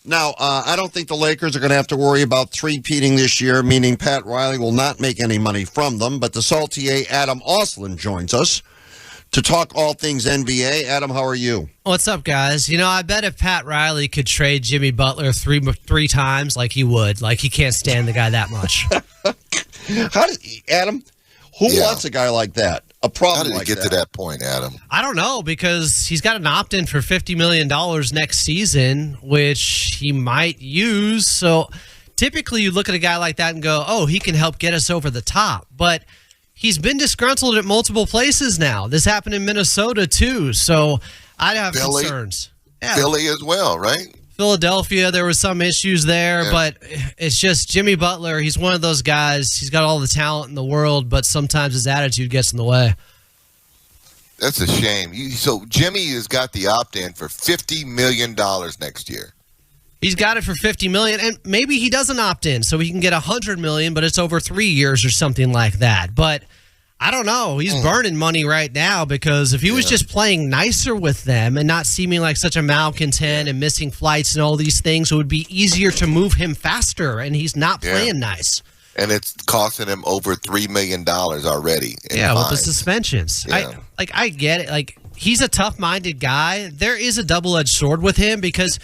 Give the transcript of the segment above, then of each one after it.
Now, I don't think the Lakers are going to have to worry about three-peating this year, meaning Pat Riley will not make any money from them. But the Saltier Adam Oslin joins us to talk all things NBA. Adam, how are you? What's up, guys? I bet if Pat Riley could trade Jimmy Butler three times, like he would. Like, he can't stand the guy that much. Adam, who wants a guy like that? A problem How did it get to that point, Adam? I don't know, because he's got an opt-in for $50 million next season, which he might use. So typically you look at a guy like that and go, oh, he can help get us over the top. But he's been disgruntled at multiple places now. This happened in Minnesota, too. So I'd have concerns. Yeah. Philly as well, right? Philadelphia, there were some issues there, but it's just Jimmy Butler. He's one of those guys. He's got all the talent in the world, but sometimes his attitude gets in the way. That's a shame. So Jimmy has got the opt-in for $50 million next year. He's got it for $50 million, and maybe he doesn't opt in, so he can get $100 million, but it's over 3 years or something like that. But I don't know. He's burning money right now, because if he was just playing nicer with them and not seeming like such a malcontent and missing flights and all these things, it would be easier to move him faster, and he's not playing nice. And it's costing him over $3 million already. With the suspensions. Yeah. I get it. Like, he's a tough-minded guy. There is a double-edged sword with him, because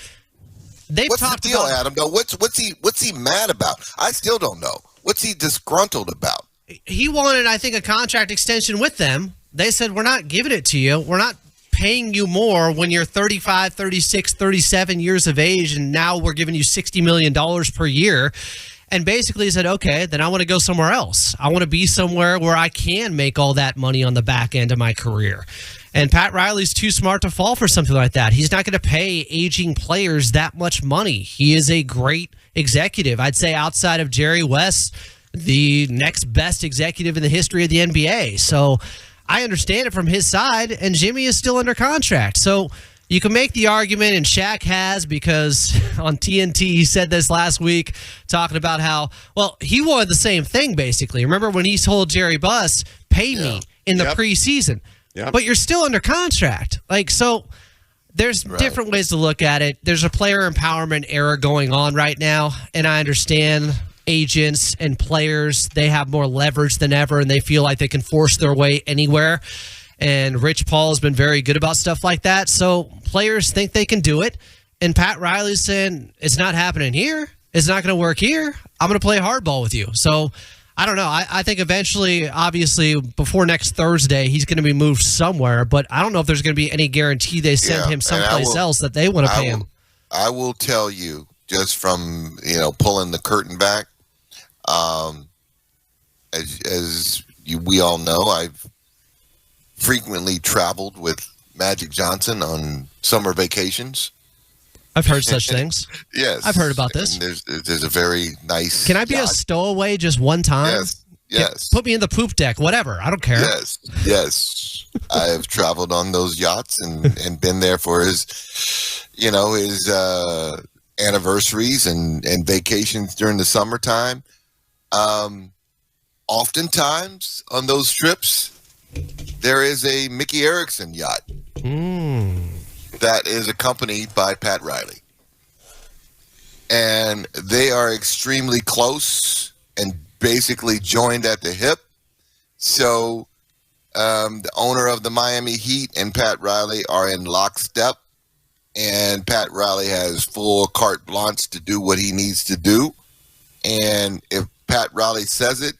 they've talked about... What's the deal, about, Adam? Though, what's he mad about? I still don't know. What's he disgruntled about? He wanted, I think, a contract extension with them. They said, we're not giving it to you. We're not paying you more when you're 35, 36, 37 years of age, and now we're giving you $60 million per year. And basically he said, okay, then I want to go somewhere else. I want to be somewhere where I can make all that money on the back end of my career. And Pat Riley's too smart to fall for something like that. He's not going to pay aging players that much money. He is a great executive. I'd say outside of Jerry West, the next best executive in the history of the NBA. So I understand it from his side, and Jimmy is still under contract. So you can make the argument, and Shaq has, because on TNT he said this last week, talking about how, well, he wanted the same thing, basically. Remember when he told Jerry Buss, pay me in the preseason. But you're still under contract. So there's different ways to look at it. There's a player empowerment era going on right now, and I understand agents and players, they have more leverage than ever, and they feel like they can force their way anywhere. And Rich Paul has been very good about stuff like that. So players think they can do it. And Pat Riley's saying, it's not happening here. It's not going to work here. I'm going to play hardball with you. So I don't know. I think eventually, obviously, before next Thursday, he's going to be moved somewhere. But I don't know if there's going to be any guarantee they send him someplace else that they want to pay him. I will tell you, just from, pulling the curtain back, we all know, I've frequently traveled with Magic Johnson on summer vacations. I've heard such things. Yes. I've heard about this. And there's a very nice... Can I be a stowaway just one time? Yes. Put me in the poop deck, whatever. I don't care. Yes. I have traveled on those yachts and been there for his anniversaries and vacations during the summertime. Oftentimes on those trips, there is a Mickey Erickson yacht that is accompanied by Pat Riley. And they are extremely close and basically joined at the hip. So the owner of the Miami Heat and Pat Riley are in lockstep. And Pat Riley has full carte blanche to do what he needs to do. And if Pat Riley says it,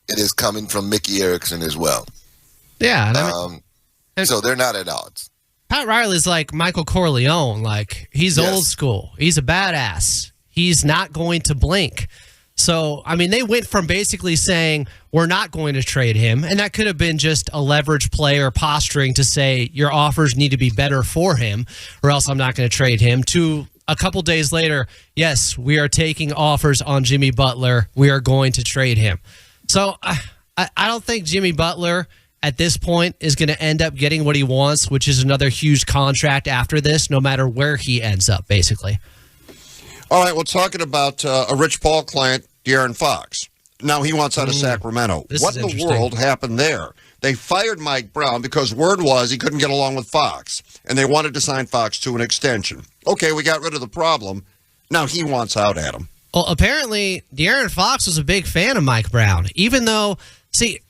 it is coming from Mickey Erickson as well. Yeah. So they're not at odds. Pat Riley's like Michael Corleone. Like, he's old school. He's a badass. He's not going to blink. So, they went from basically saying, we're not going to trade him, and that could have been just a leverage player posturing to say, your offers need to be better for him, or else I'm not going to trade him, to a couple days later, yes, we are taking offers on Jimmy Butler. We are going to trade him. So, I don't think Jimmy Butler at this point is going to end up getting what he wants, which is another huge contract after this, no matter where he ends up, basically. All right, well, talking about a Rich Paul client, De'Aaron Fox. Now he wants out of Sacramento. What in the world happened there? They fired Mike Brown because word was he couldn't get along with Fox, and they wanted to sign Fox to an extension. Okay, we got rid of the problem. Now he wants out, Adam. Well, apparently, De'Aaron Fox was a big fan of Mike Brown, even though, see,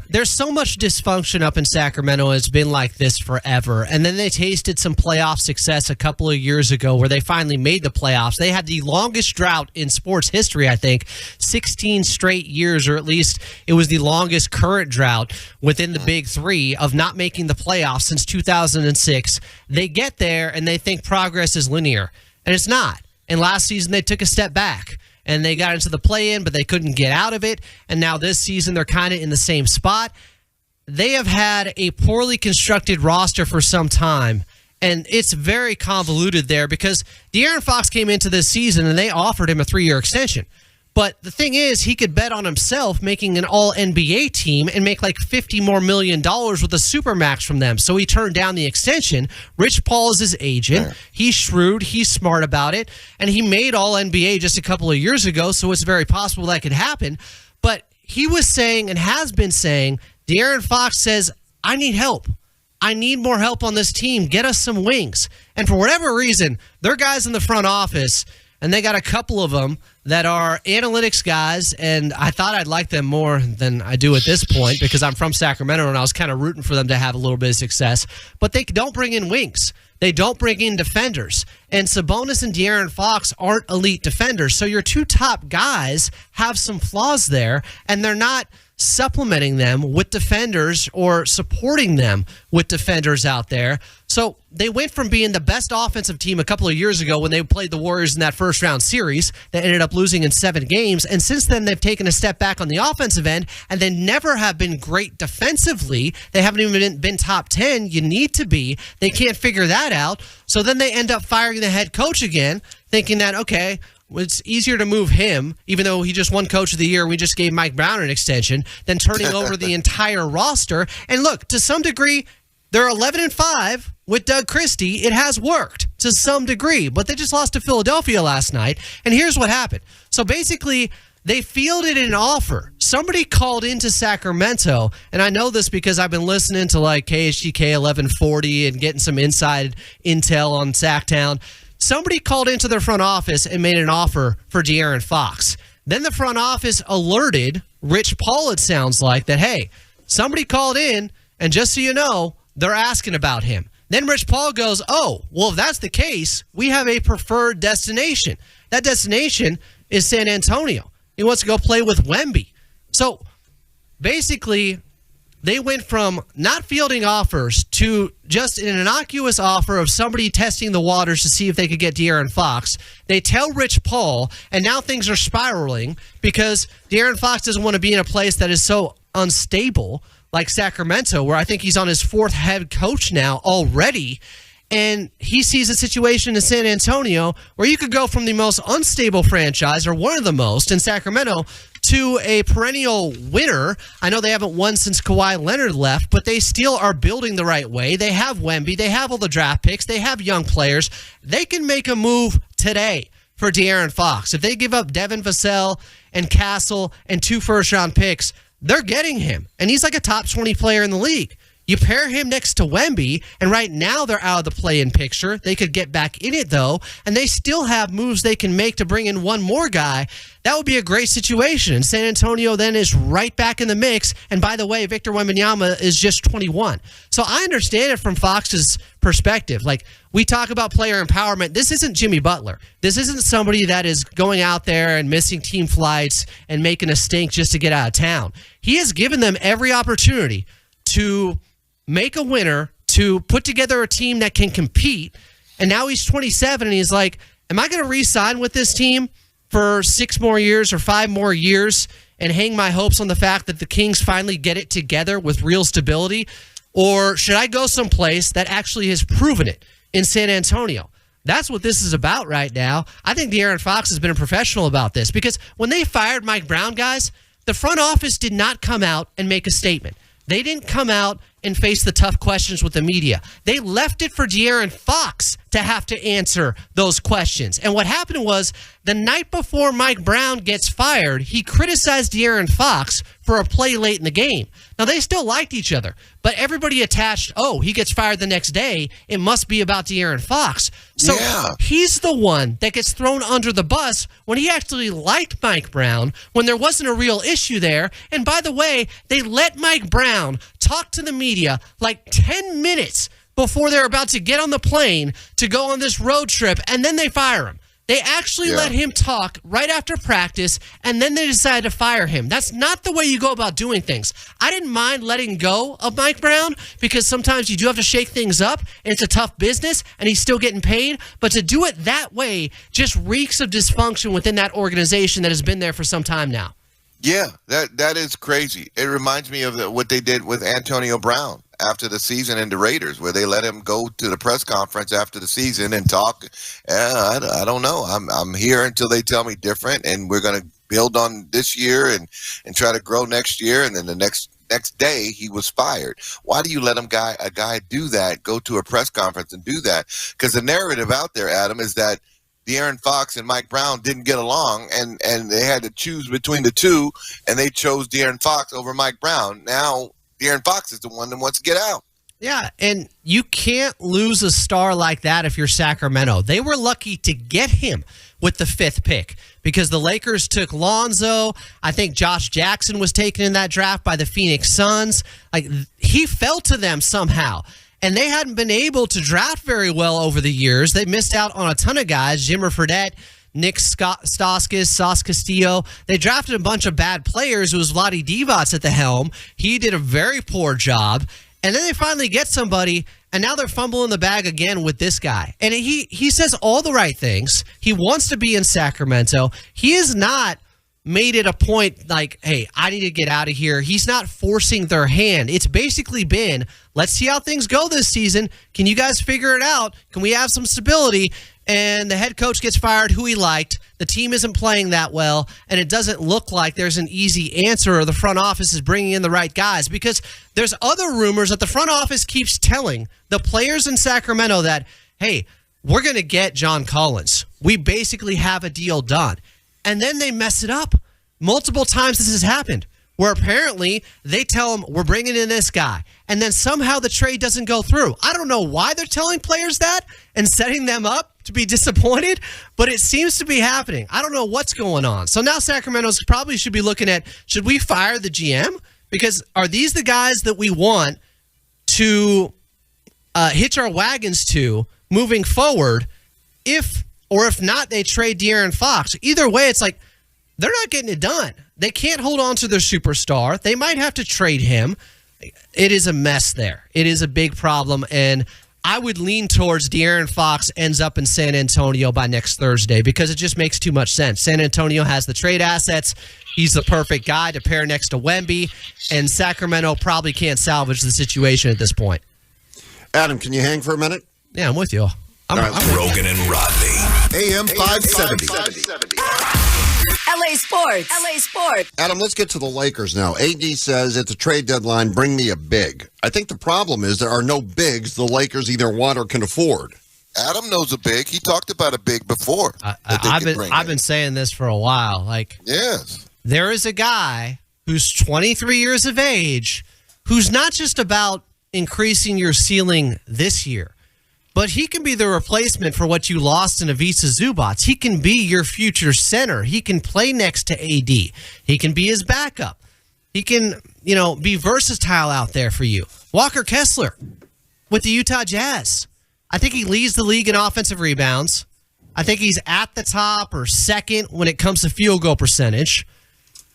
there's so much dysfunction up in Sacramento. It's been like this forever. And then they tasted some playoff success a couple of years ago where they finally made the playoffs. They had the longest drought in sports history, I think, 16 straight years, or at least it was the longest current drought within the Big Three of not making the playoffs since 2006. They get there and they think progress is linear, and it's not. And last season they took a step back. And they got into the play-in, but they couldn't get out of it. And now this season, they're kind of in the same spot. They have had a poorly constructed roster for some time, and it's very convoluted there because De'Aaron Fox came into this season, and they offered him a 3-year extension. But the thing is, he could bet on himself making an all-NBA team and make like $50 million with a supermax from them. So he turned down the extension. Rich Paul is his agent. He's shrewd. He's smart about it. And he made all-NBA just a couple of years ago, so it's very possible that could happen. But he was saying and has been saying, De'Aaron Fox says, I need help. I need more help on this team. Get us some wings. And for whatever reason, their guys in the front office, and they got a couple of them that are analytics guys, and I thought I'd like them more than I do at this point because I'm from Sacramento and I was kind of rooting for them to have a little bit of success. But they don't bring in wings. They don't bring in defenders. And Sabonis and De'Aaron Fox aren't elite defenders. So your two top guys have some flaws there, and they're not supplementing them with defenders or supporting them with defenders out there. So they went from being the best offensive team a couple of years ago when they played the Warriors in that first round series that ended up losing in 7 games. And since then, they've taken a step back on the offensive end, and they never have been great defensively. They haven't even been top 10. You need to be. They can't figure that out. So then they end up firing the head coach again, thinking that, okay, it's easier to move him, even though he just won Coach of the Year. We just gave Mike Brown an extension, than turning over the entire roster. And look, to some degree, they're 11-5 with Doug Christie. It has worked to some degree, but they just lost to Philadelphia last night. And here's what happened. So basically, they fielded an offer. Somebody called into Sacramento, and I know this because I've been listening to like KHTK 1140 and getting some inside intel on Sacktown. Somebody called into their front office and made an offer for De'Aaron Fox. Then the front office alerted Rich Paul, it sounds like, that, hey, somebody called in, and just so you know, they're asking about him. Then Rich Paul goes, oh, well, if that's the case, we have a preferred destination. That destination is San Antonio. He wants to go play with Wemby. So basically, they went from not fielding offers to just an innocuous offer of somebody testing the waters to see if they could get De'Aaron Fox. They tell Rich Paul, and now things are spiraling because De'Aaron Fox doesn't want to be in a place that is so unstable like Sacramento, where I think he's on his 4th head coach now already. And he sees a situation in San Antonio where you could go from the most unstable franchise, or one of the most, in Sacramento, to a perennial winner. I know they haven't won since Kawhi Leonard left, but they still are building the right way. They have Wemby. They have all the draft picks. They have young players. They can make a move today for De'Aaron Fox. If they give up Devin Vassell and Castle and 2 first-round picks, they're getting him. And he's like a top 20 player in the league. You pair him next to Wemby, and right now they're out of the play-in picture. They could get back in it, though, and they still have moves they can make to bring in one more guy. That would be a great situation. And San Antonio then is right back in the mix. And by the way, Victor Wembanyama is just 21. So I understand it from Fox's perspective. Like, we talk about player empowerment. This isn't Jimmy Butler. This isn't somebody that is going out there and missing team flights and making a stink just to get out of town. He has given them every opportunity to make a winner, to put together a team that can compete. And now he's 27, and he's like, am I going to re-sign with this team for 6 more years or 5 more years and hang my hopes on the fact that the Kings finally get it together with real stability? Or should I go someplace that actually has proven it in San Antonio? That's what this is about right now. I think De'Aaron Fox has been a professional about this, because when they fired Mike Brown, guys, the front office did not come out and make a statement. They didn't come out and face the tough questions with the media. They left it for De'Aaron Fox to have to answer those questions. And what happened was the night before Mike Brown gets fired, he criticized De'Aaron Fox for a play late in the game. Now, they still liked each other, but everybody attached, he gets fired the next day. It must be about De'Aaron Fox. So he's the one that gets thrown under the bus when he actually liked Mike Brown, when there wasn't a real issue there. And by the way, they let Mike Brown talk to the media like 10 minutes before they're about to get on the plane to go on this road trip, and then they fire him. They actually let him talk right after practice, and then they decided to fire him. That's not the way you go about doing things. I didn't mind letting go of Mike Brown because sometimes you do have to shake things up, and it's a tough business, and he's still getting paid. But to do it that way just reeks of dysfunction within that organization that has been there for some time now. Yeah, that is crazy. It reminds me of what they did with Antonio Brown after the season in the Raiders, where they let him go to the press conference after the season and talk. I don't know. I'm here until they tell me different, and we're going to build on this year and try to grow next year. And then the next day he was fired. Why do you let a guy do that, go to a press conference and do that? Because the narrative out there, Adam, is that De'Aaron Fox and Mike Brown didn't get along, and they had to choose between the two, and they chose De'Aaron Fox over Mike Brown. Now De'Aaron Fox is the one that wants to get out. Yeah, and you can't lose a star like that if you're Sacramento. They were lucky to get him with the 5th pick because the Lakers took Lonzo. I think Josh Jackson was taken in that draft by the Phoenix Suns. Like, he fell to them somehow. And they hadn't been able to draft very well over the years. They missed out on a ton of guys, Jimmer Fredette, Nick Stauskas, Sauce Castillo. They drafted a bunch of bad players. It was Vlade Divac at the helm. He did a very poor job. And then they finally get somebody, and now they're fumbling the bag again with this guy. And he says all the right things. He wants to be in Sacramento. He is not made it a point like, hey, I need to get out of here. He's not forcing their hand. It's basically been, let's see how things go this season. Can you guys figure it out? Can we have some stability? And the head coach gets fired who he liked. The team isn't playing that well, and it doesn't look like there's an easy answer or the front office is bringing in the right guys because there's other rumors that the front office keeps telling the players in Sacramento that, hey, we're going to get John Collins. We basically have a deal done. And then they mess it up. Multiple times this has happened where apparently they tell them, we're bringing in this guy. And then somehow the trade doesn't go through. I don't know why they're telling players that and setting them up to be disappointed, but it seems to be happening. I don't know what's going on. So now Sacramento's probably should be looking at, should we fire the GM? Because are these the guys that we want to hitch our wagons to moving forward if not, they trade De'Aaron Fox. Either way, it's like they're not getting it done. They can't hold on to their superstar. They might have to trade him. It is a mess there. It is a big problem, and I would lean towards De'Aaron Fox ends up in San Antonio by next Thursday because it just makes too much sense. San Antonio has the trade assets. He's the perfect guy to pair next to Wemby, and Sacramento probably can't salvage the situation at this point. Adam, can you hang for a minute? Yeah, I'm with you. I'm Roggin and Rodney. AM 570. LA Sports. Adam, let's get to the Lakers now. AD says at the trade deadline, bring me a big. I think the problem is there are no bigs the Lakers either want or can afford. Adam knows a big. He talked about a big before. I've been saying this for a while. Yes. There is a guy who's 23 years of age who's not just about increasing your ceiling this year, but he can be the replacement for what you lost in Ivica Zubac. He can be your future center. He can play next to AD. He can be his backup. He can, be versatile out there for you. Walker Kessler with the Utah Jazz. I think he leads the league in offensive rebounds. I think he's at the top or second when it comes to field goal percentage.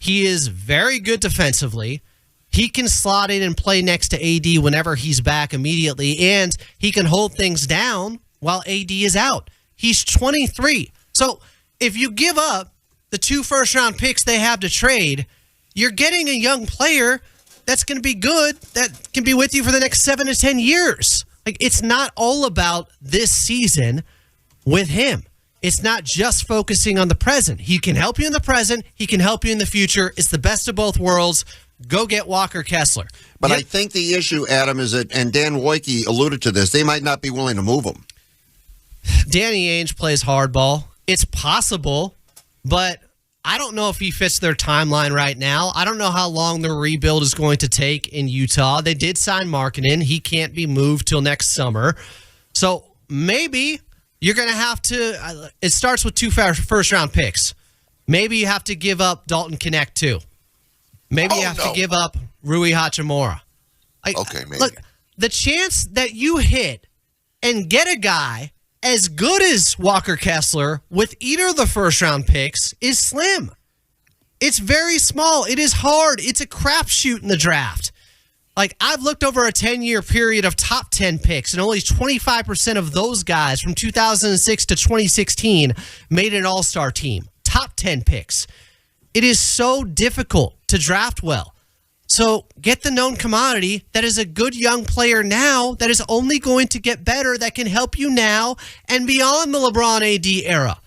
He is very good defensively. He can slot in and play next to AD whenever he's back immediately, and he can hold things down while AD is out. He's 23. So if you give up the 2 first-round picks they have to trade, you're getting a young player that's going to be good, that can be with you for the next 7 to 10 years. It's not all about this season with him. It's not just focusing on the present. He can help you in the present. He can help you in the future. It's the best of both worlds. go get Walker Kessler. But I think the issue, Adam, is that, and Dan Wojcicki alluded to this, they might not be willing to move him. Danny Ainge plays hardball. It's possible, but I don't know if he fits their timeline right now. I don't know how long the rebuild is going to take in Utah. They did sign Markkanen. He can't be moved till next summer. So maybe you're going to have to it starts with 2 first-round picks. Maybe you have to give up Dalton Knecht too. Maybe you have to give up Rui Hachimura. Okay, maybe. Look, the chance that you hit and get a guy as good as Walker Kessler with either of the first-round picks is slim. It's very small. It is hard. It's a crapshoot in the draft. Like, I've looked over a 10-year period of top 10 picks, and only 25% of those guys from 2006 to 2016 made an all-star team. Top 10 picks. It is so difficult to draft well. So get the known commodity that is a good young player now that is only going to get better, that can help you now and beyond the LeBron AD era.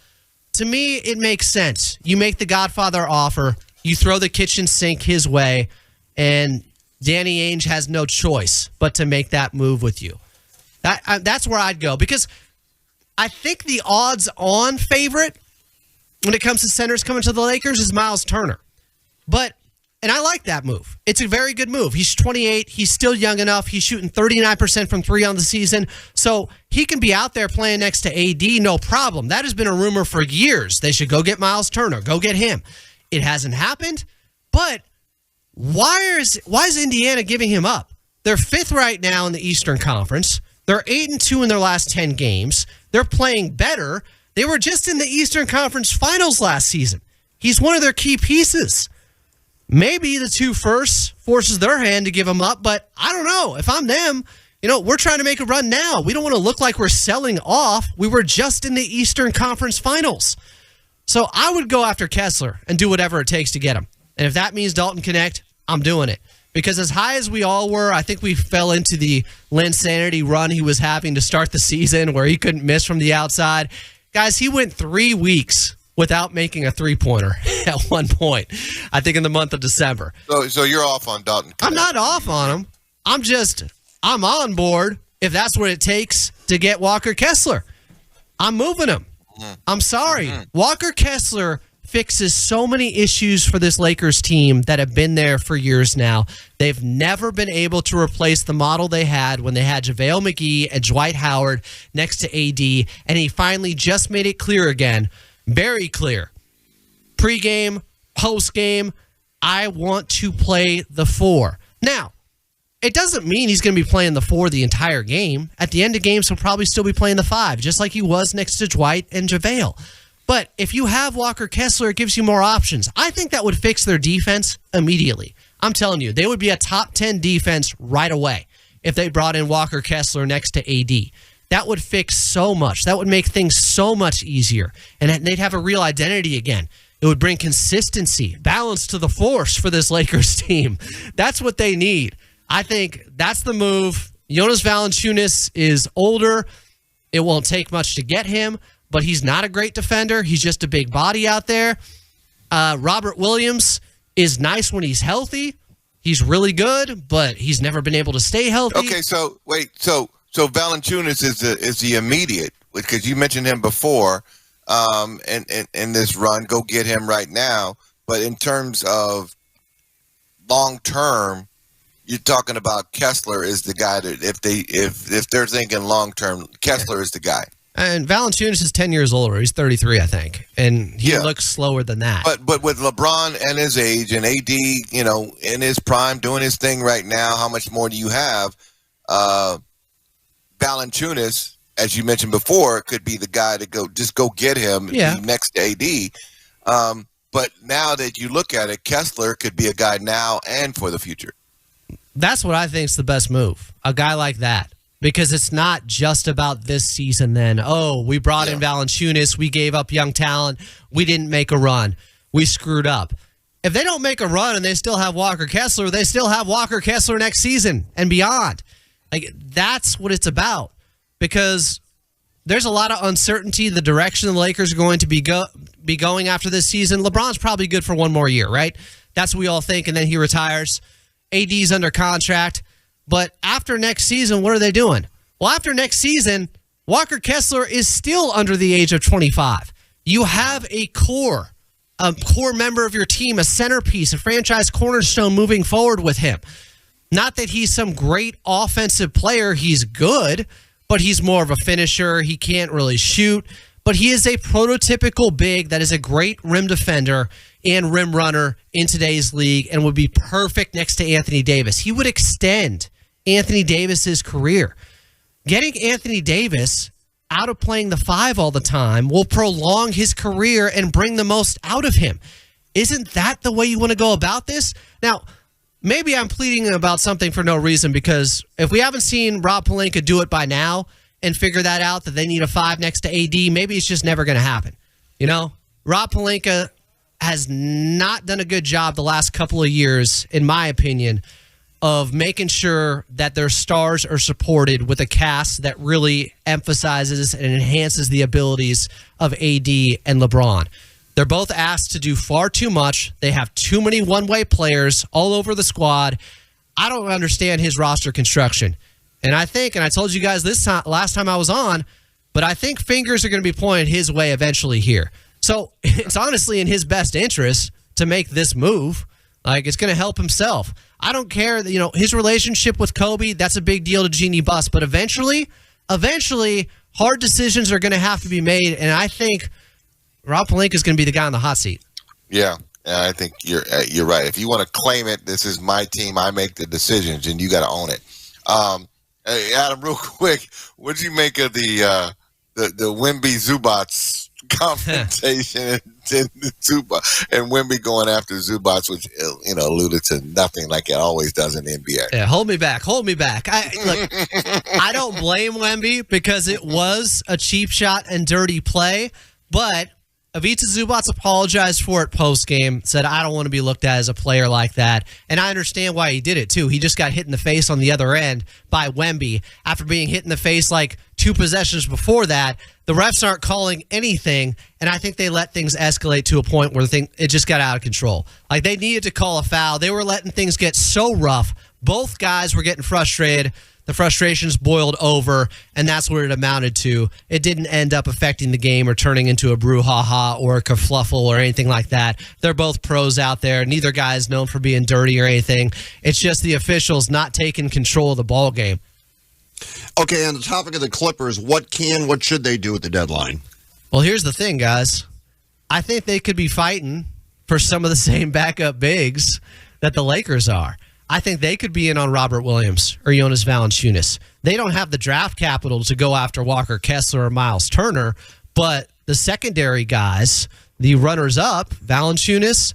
To me, it makes sense. You make the Godfather offer, you throw the kitchen sink his way, and Danny Ainge has no choice but to make that move with you. That's where I'd go, because I think the odds-on favorite when it comes to centers coming to the Lakers is Miles Turner. And I like that move. It's a very good move. He's 28. He's still young enough. He's shooting 39% from three on the season. So he can be out there playing next to AD, no problem. That has been a rumor for years. They should go get Miles Turner. Go get him. It hasn't happened. But why is Indiana giving him up? They're 5th right now in the Eastern Conference. They're 8-2 in their last 10 games. They're playing better. They were just in the Eastern Conference Finals last season. He's one of their key pieces. Maybe the 2 firsts forces their hand to give them up, but I don't know. If I'm them, we're trying to make a run now. We don't want to look like we're selling off. We were just in the Eastern Conference Finals. So I would go after Kessler and do whatever it takes to get him. And if that means Dalton Knecht, I'm doing it. Because as high as we all were, I think we fell into the Linsanity run he was having to start the season where he couldn't miss from the outside. Guys, he went 3 weeks without making a three-pointer at one point, I think in the month of December. So you're off on Dalton Knecht. I'm not off on him. I'm on board if that's what it takes to get Walker Kessler. I'm moving him. I'm sorry. Walker Kessler fixes so many issues for this Lakers team that have been there for years now. They've never been able to replace the model they had when they had JaVale McGee and Dwight Howard next to AD, and he finally just made it clear again. Very clear. Pre-game, post-game, I want to play the 4. Now, it doesn't mean he's going to be playing the 4 the entire game. At the end of games, he'll probably still be playing the 5, just like he was next to Dwight and JaVale. But if you have Walker Kessler, it gives you more options. I think that would fix their defense immediately. I'm telling you, they would be a top 10 defense right away if they brought in Walker Kessler next to AD. That would fix so much. That would make things so much easier. And they'd have a real identity again. It would bring consistency, balance to the force for this Lakers team. That's what they need. I think that's the move. Jonas Valanciunas is older. It won't take much to get him, but he's not a great defender. He's just a big body out there. Robert Williams is nice when he's healthy. He's really good, but he's never been able to stay healthy. Okay, so wait, so Valanciunas is the immediate, because you mentioned him before, in this run. Go get him right now. But in terms of long term, you're talking about Kessler is the guy that if they're thinking long term, Kessler is the guy. And Valanciunas is 10 years older. He's 33, I think, and he looks slower than that. But with LeBron and his age and AD, in his prime, doing his thing right now, how much more do you have? Valanciunas, as you mentioned before, could be the guy to go get him next to AD. But now that you look at it, Kessler could be a guy now and for the future. That's what I think is the best move, a guy like that. Because it's not just about this season then. Oh, we brought in Valanciunas. We gave up young talent. We didn't make a run. We screwed up. If they don't make a run and they still have Walker Kessler, they still have Walker Kessler next season and beyond. That's what it's about. Because there's a lot of uncertainty the direction the Lakers are going to be going after this season. LeBron's probably good for one more year, right? That's what we all think, and then he retires. AD's under contract. But after next season, what are they doing? Well, after next season, Walker Kessler is still under the age of 25. You have a core member of your team, a centerpiece, a franchise cornerstone moving forward with him. Not that he's some great offensive player. He's good, but he's more of a finisher. He can't really shoot. But he is a prototypical big that is a great rim defender and rim runner in today's league and would be perfect next to Anthony Davis. He would extend Anthony Davis's career. Getting Anthony Davis out of playing the 5 all the time will prolong his career and bring the most out of him. Isn't that the way you want to go about this? Now, maybe I'm pleading about something for no reason, because if we haven't seen Rob Pelinka do it by now and figure that out, that they need a 5 next to AD, maybe it's just never going to happen. You know, Rob Pelinka has not done a good job the last couple of years, in my opinion, of making sure that their stars are supported with a cast that really emphasizes and enhances the abilities of AD and LeBron. They're both asked to do far too much. They have too many one-way players all over the squad. I don't understand his roster construction. And I think, and I told you guys this time, last time I was on, but I think fingers are going to be pointed his way eventually here. So it's honestly in his best interest to make this move. Like, it's going to help himself. I don't care that, you know, his relationship with Kobe, that's a big deal to Jeannie Buss. But eventually, hard decisions are going to have to be made. And I think Rob Pelinka is going to be the guy on the hot seat. Yeah, I think you're right. If you want to claim it, this is my team, I make the decisions, and you got to own it. Hey, Adam, real quick, what did you make of the Wemby Zubac confrontation and Zubac and Wemby going after Zubac, which, you know, alluded to nothing like it always does in the NBA. Yeah, hold me back. I don't blame Wemby because it was a cheap shot and dirty play, but Ivica Zubac apologized for it post-game, said, I don't want to be looked at as a player like that. And I understand why he did it, too. He just got hit in the face on the other end by Wemby after being hit in the face like 2 possessions before that. The refs aren't calling anything, and I think they let things escalate to a point where it just got out of control. Like, they needed to call a foul. They were letting things get so rough. Both guys were getting frustrated. The frustrations boiled over, and that's what it amounted to. It didn't end up affecting the game or turning into a brouhaha or a kerfluffle or anything like that. They're both pros out there. Neither guy is known for being dirty or anything. It's just the officials not taking control of the ball game. Okay, on the topic of the Clippers, what should they do at the deadline? Well, here's the thing, guys. I think they could be fighting for some of the same backup bigs that the Lakers are. I think they could be in on Robert Williams or Jonas Valanciunas. They don't have the draft capital to go after Walker Kessler or Miles Turner, but the secondary guys, the runners-up, Valanciunas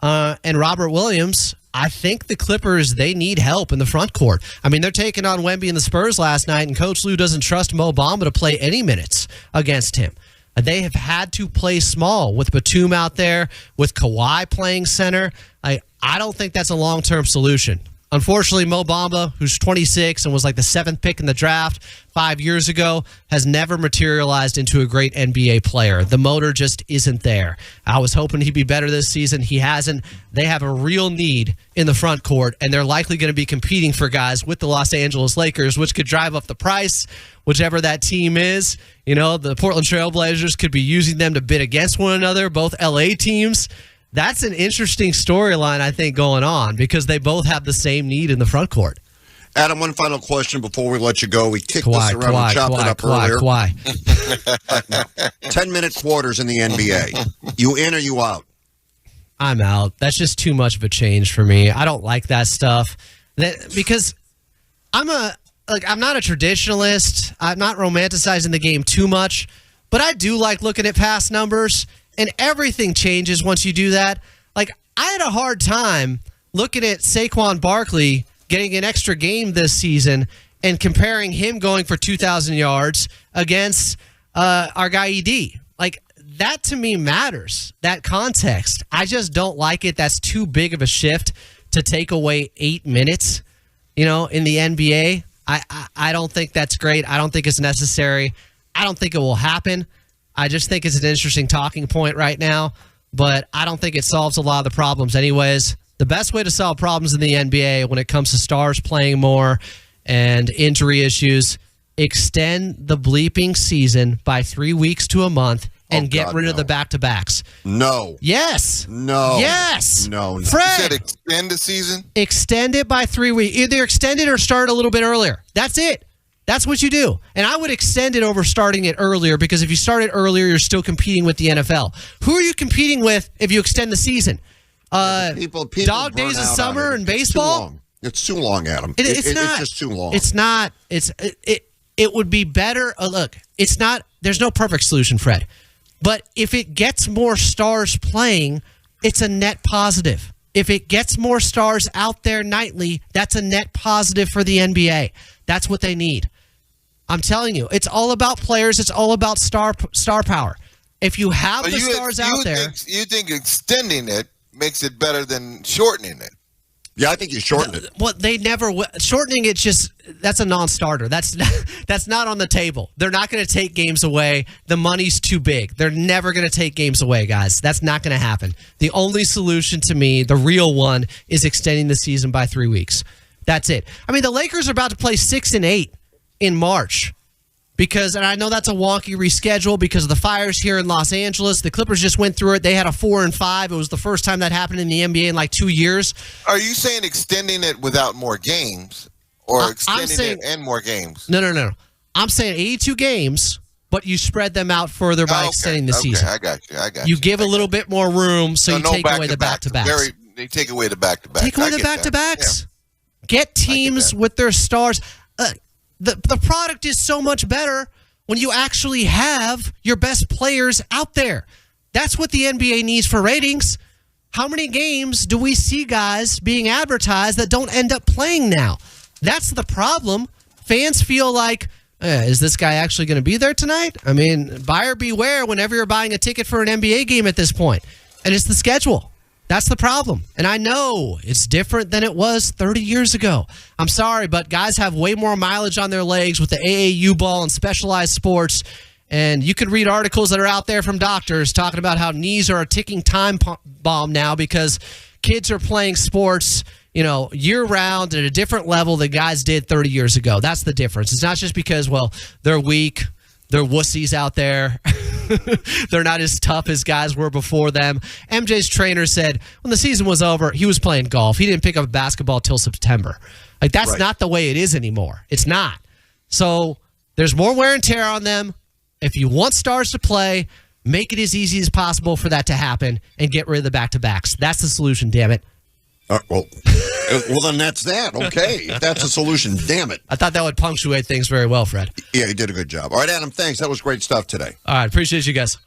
and Robert Williams, I think the Clippers, they need help in the front court. I mean, they're taking on Wemby and the Spurs last night, and Coach Lue doesn't trust Mo Bamba to play any minutes against him. They have had to play small with Batum out there, with Kawhi playing center. I don't think that's a long-term solution. Unfortunately, Mo Bamba, who's 26 and was like the 7th pick in the draft 5 years ago, has never materialized into a great NBA player. The motor just isn't there. I was hoping he'd be better this season. He hasn't. They have a real need in the front court, and they're likely going to be competing for guys with the Los Angeles Lakers, which could drive up the price, whichever that team is. You know, the Portland Trail Blazers could be using them to bid against one another, both LA teams. That's an interesting storyline, I think, going on because they both have the same need in the front court. Adam, one final question before we let you go. We kicked this around and chopped it up earlier. 10-minute quarters in the NBA. You in or you out? I'm out. That's just too much of a change for me. I don't like that stuff. Because I'm not a traditionalist. I'm not romanticizing the game too much, but I do like looking at past numbers. And everything changes once you do that. Like, I had a hard time looking at Saquon Barkley getting an extra game this season and comparing him going for 2,000 yards against our guy ED. Like, that to me matters, that context. I just don't like it. That's too big of a shift to take away 8 minutes, in the NBA. I don't think that's great. I don't think it's necessary. I don't think it will happen. I just think it's an interesting talking point right now. but I don't think it solves a lot of the problems anyways. The best way to solve problems in the NBA when it comes to stars playing more and injury issues, extend the bleeping season by 3 weeks to a month and get rid of the back-to-backs. No. Yes. No. Yes. No. Fred. You said extend the season? Extend it by 3 weeks. Either extend it or start a little bit earlier. That's it. That's what you do. And I would extend it over starting it earlier, because if you start it earlier, you're still competing with the NFL. Who are you competing with if you extend the season? People dog burn days of out on summer it. and baseball? It's too long, Adam. It's not. It's just too long. It's not. It would be better. Look, it's not. There's no perfect solution, Fred. But if it gets more stars playing, it's a net positive. If it gets more stars out there nightly, that's a net positive for the NBA. That's what they need. I'm telling you, it's all about players. It's all about star power. If you have the stars out there, you think extending it makes it better than shortening it? Yeah, I think you shortened it. Well, they never shortening it. That's a non-starter. That's not on the table. They're not going to take games away. The money's too big. They're never going to take games away, guys. That's not going to happen. The only solution to me, the real one, is extending the season by 3 weeks. That's it. I mean, the Lakers are about to play 6 and 8 in March. And I know that's a wonky reschedule because of the fires here in Los Angeles. The Clippers just went through it. They had a 4 and 5. It was the first time that happened in the NBA in like 2 years. Are you saying extending it without more games, or extending it and more games? No. I'm saying 82 games, but you spread them out further by extending the season. I got you. You give a little bit more room, so you take away the back-to-backs. They take away the back-to-backs. Take away the back-to-backs. Yeah. Get teams with their stars. The product is so much better when you actually have your best players out there. That's what the NBA needs for ratings. How many games do we see guys being advertised that don't end up playing now? That's the problem. Fans feel like, is this guy actually going to be there tonight? I mean, buyer beware whenever you're buying a ticket for an NBA game at this point. And it's the schedule. That's the problem. And I know it's different than it was 30 years ago. I'm sorry, but guys have way more mileage on their legs with the AAU ball and specialized sports. And you could read articles that are out there from doctors talking about how knees are a ticking time bomb now because kids are playing sports, year-round at a different level than guys did 30 years ago. That's the difference. It's not just because, they're weak. They're wussies out there. They're not as tough as guys were before them. MJ's trainer said when the season was over, he was playing golf. He didn't pick up basketball till September. That's not the way it is anymore. It's not. So there's more wear and tear on them. If you want stars to play, make it as easy as possible for that to happen and get rid of the back-to-backs. That's the solution, damn it. Well, then that's that. Okay. If that's a solution, damn it. I thought that would punctuate things very well, Fred. Yeah, you did a good job. All right, Adam, thanks. That was great stuff today. All right, appreciate you guys.